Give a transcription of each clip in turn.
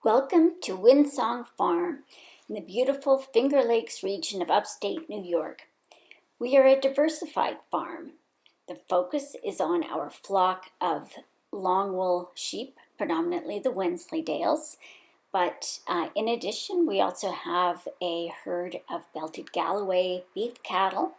Welcome to Windsong Farm in the beautiful Finger Lakes region of upstate New York. We are a diversified farm. The focus is on our flock of longwool sheep, predominantly the Wensleydales, but in addition we also have a herd of belted Galloway beef cattle,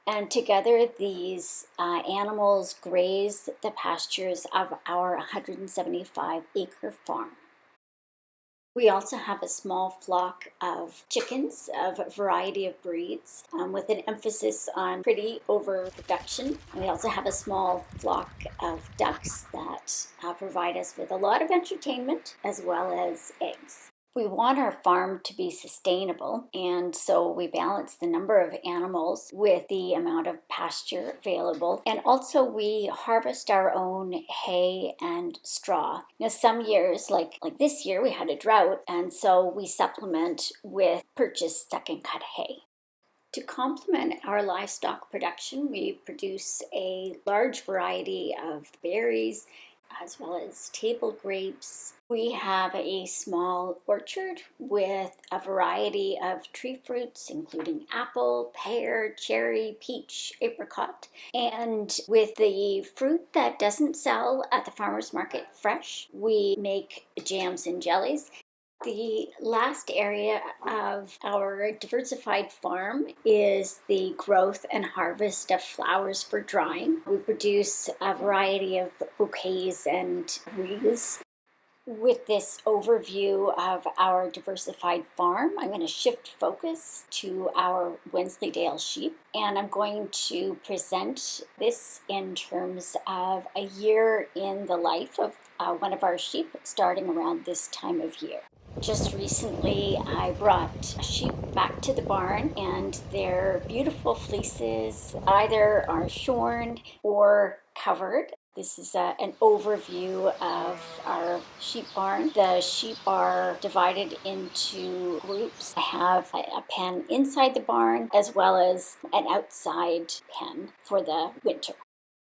and together these animals graze the pastures of our 175-acre farm. We also have a small flock of chickens of a variety of breeds with an emphasis on pretty overproduction. We also have a small flock of ducks that provide us with a lot of entertainment as well as eggs. We want our farm to be sustainable, and so we balance the number of animals with the amount of pasture available. And also we harvest our own hay and straw. Now some years, like this year, we had a drought, and so we supplement with purchased second cut hay. To complement our livestock production, we produce a large variety of berries, as well as table grapes. We have a small orchard with a variety of tree fruits, including apple, pear, cherry, peach, apricot. And with the fruit that doesn't sell at the farmer's market fresh, we make jams and jellies. The last area of our diversified farm is the growth and harvest of flowers for drying. We produce a variety of bouquets and wreaths. With this overview of our diversified farm, I'm going to shift focus to our Wensleydale sheep, and I'm going to present this in terms of a year in the life of one of our sheep, starting around this time of year. Just recently, I brought sheep back to the barn, and their beautiful fleeces either are shorn or covered. This is an overview of our sheep barn. The sheep are divided into groups. I have a pen inside the barn as well as an outside pen for the winter.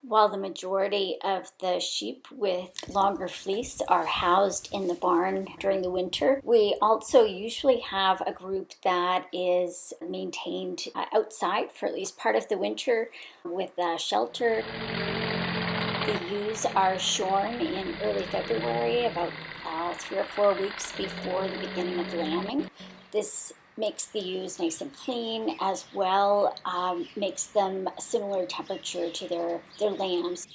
While the majority of the sheep with longer fleece are housed in the barn during the winter, we also usually have a group that is maintained outside for at least part of the winter with shelter. The ewes are shorn in early February, about 3 or 4 weeks before the beginning of lambing. This makes the ewes nice and clean, as well makes them a similar temperature to their lambs.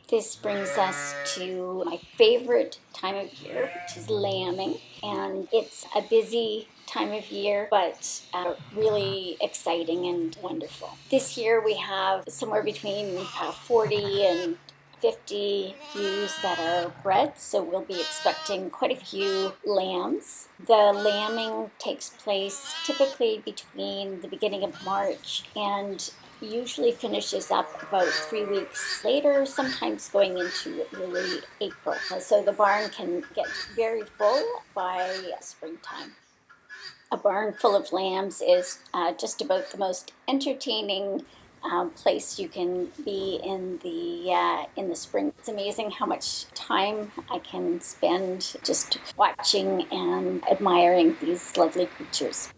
This brings us to my favorite time of year, which is lambing, and it's a busy time of year, but really exciting and wonderful. This year we have somewhere between 40 and 50 ewes that are bred, so we'll be expecting quite a few lambs. The lambing takes place typically between the beginning of March and usually finishes up about 3 weeks later, sometimes going into early April. So the barn can get very full by springtime. A barn full of lambs is just about the most entertaining place you can be in the spring. It's amazing how much time I can spend just watching and admiring these lovely creatures.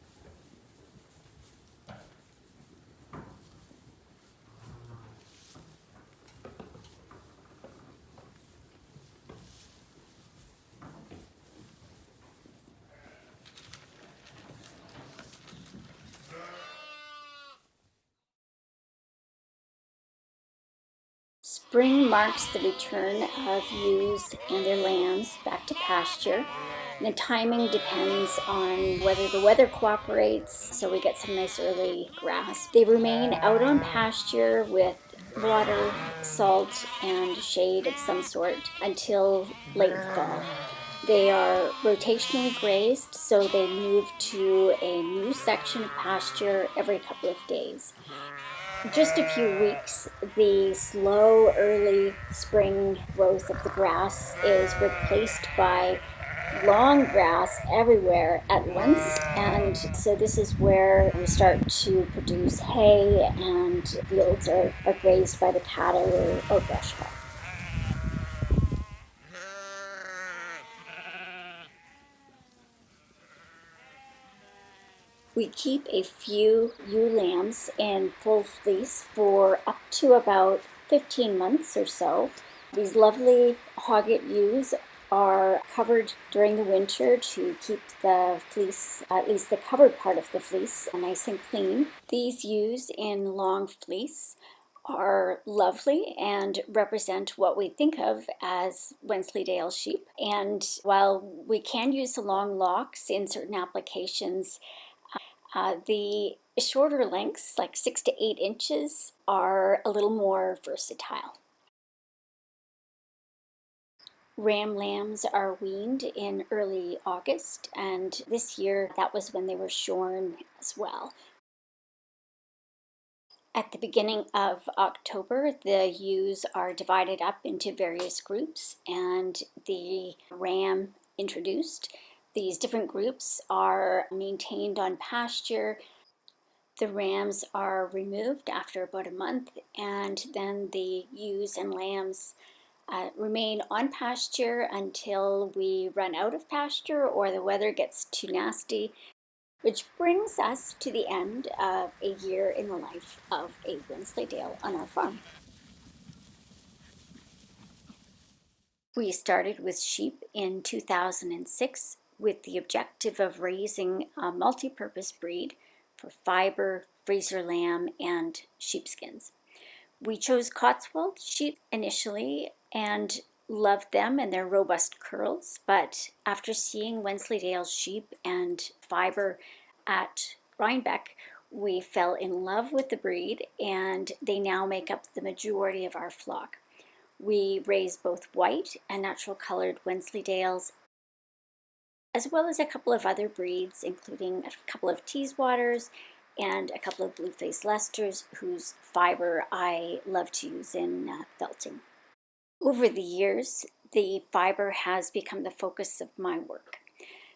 Spring marks the return of ewes and their lambs back to pasture. And the timing depends on whether the weather cooperates, so we get some nice early grass. They remain out on pasture with water, salt, and shade of some sort until late fall. They are rotationally grazed, so they move to a new section of pasture every couple of days. Just a few weeks, the slow early spring growth of the grass is replaced by long grass everywhere at once, and so this is where we start to produce hay, and fields are grazed by the cattle or brush hog. We keep a few ewe lambs in full fleece for up to about 15 months or so. These lovely hogget ewes are covered during the winter to keep the fleece, at least the covered part of the fleece, nice and clean. These ewes in long fleece are lovely and represent what we think of as Wensleydale sheep. And while we can use the long locks in certain applications, the shorter lengths, like 6 to 8 inches, are a little more versatile. Ram lambs are weaned in early August, and this year that was when they were shorn as well. At the beginning of October, the ewes are divided up into various groups and the ram introduced. These different groups are maintained on pasture. The rams are removed after about a month, and then the ewes and lambs remain on pasture until we run out of pasture or the weather gets too nasty, which brings us to the end of a year in the life of a Wensleydale on our farm. We started with sheep in 2006 with the objective of raising a multi-purpose breed for fiber, freezer lamb, and sheepskins. We chose Cotswold sheep initially and loved them and their robust curls, but after seeing Wensleydale sheep and fiber at Rhinebeck, we fell in love with the breed, and they now make up the majority of our flock. We raise both white and natural colored Wensleydales, as well as a couple of other breeds, including a couple of Teeswaters and a couple of blue-faced Leicesters, whose fiber I love to use in felting. Over the years, the fiber has become the focus of my work.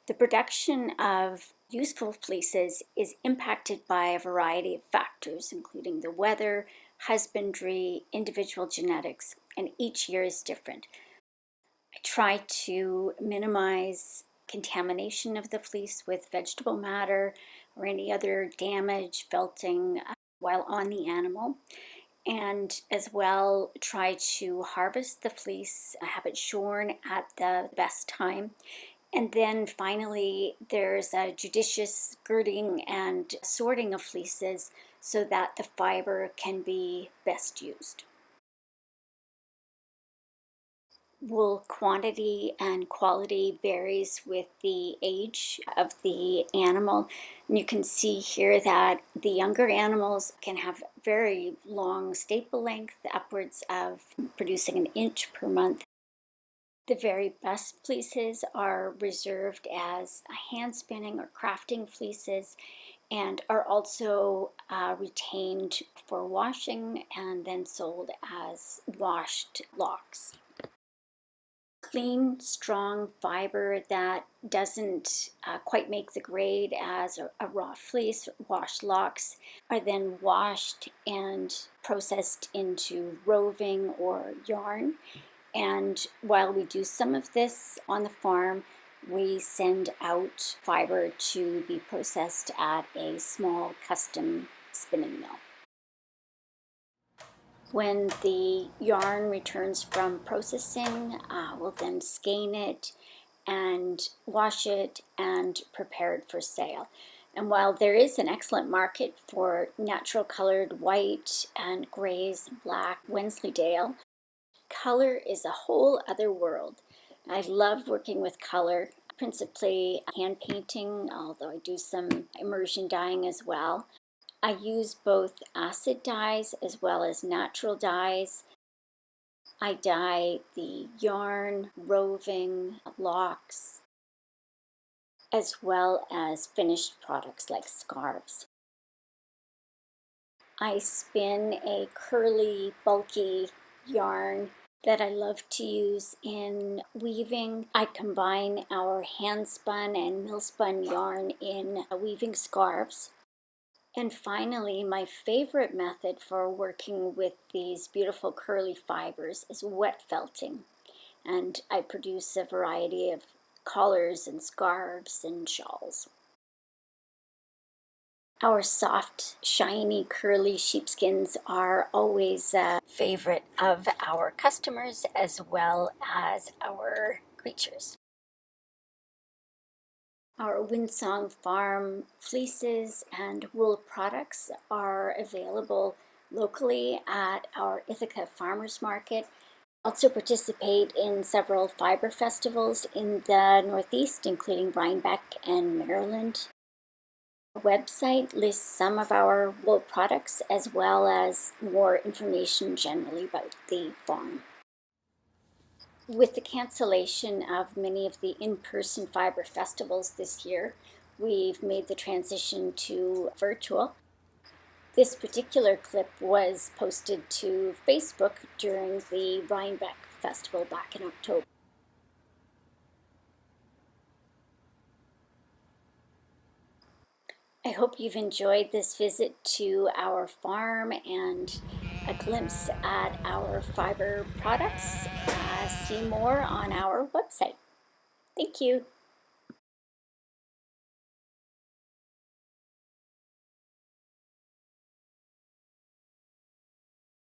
The production of useful fleeces is impacted by a variety of factors, including the weather, husbandry, individual genetics, and each year is different. I try to minimize contamination of the fleece with vegetable matter or any other damage, felting while on the animal, and as well try to harvest the fleece, have it shorn at the best time. And then finally, there's a judicious girding and sorting of fleeces so that the fiber can be best used. Wool quantity and quality varies with the age of the animal. And you can see here that the younger animals can have very long staple length, upwards of producing an inch per month. The very best fleeces are reserved as hand spinning or crafting fleeces, and are also retained for washing and then sold as washed locks. Clean, strong fiber that doesn't quite make the grade as a raw fleece, washed locks, are then washed and processed into roving or yarn. And while we do some of this on the farm, we send out fiber to be processed at a small custom spinning mill. When the yarn returns from processing, we'll then skein it and wash it and prepare it for sale. And while there is an excellent market for natural colored white and grays and black Wensleydale, color is a whole other world. I love working with color, principally hand painting, although I do some immersion dyeing as well. I use both acid dyes as well as natural dyes. I dye the yarn, roving, locks, as well as finished products like scarves. I spin a curly, bulky yarn that I love to use in weaving. I combine our hand spun and mill spun yarn in weaving scarves. And finally, my favorite method for working with these beautiful curly fibers is wet felting. And I produce a variety of collars and scarves and shawls. Our soft, shiny, curly sheepskins are always a favorite of our customers as well as our creatures. Our Windsong Farm fleeces and wool products are available locally at our Ithaca Farmers Market. Also participate in several fiber festivals in the Northeast, including Rhinebeck and Maryland. Our website lists some of our wool products as well as more information generally about the farm. With the cancellation of many of the in-person fiber festivals this year, we've made the transition to virtual. This particular clip was posted to Facebook during the Rhinebeck Festival back in October. I hope you've enjoyed this visit to our farm and a glimpse at our fiber products. See more on our website. Thank you.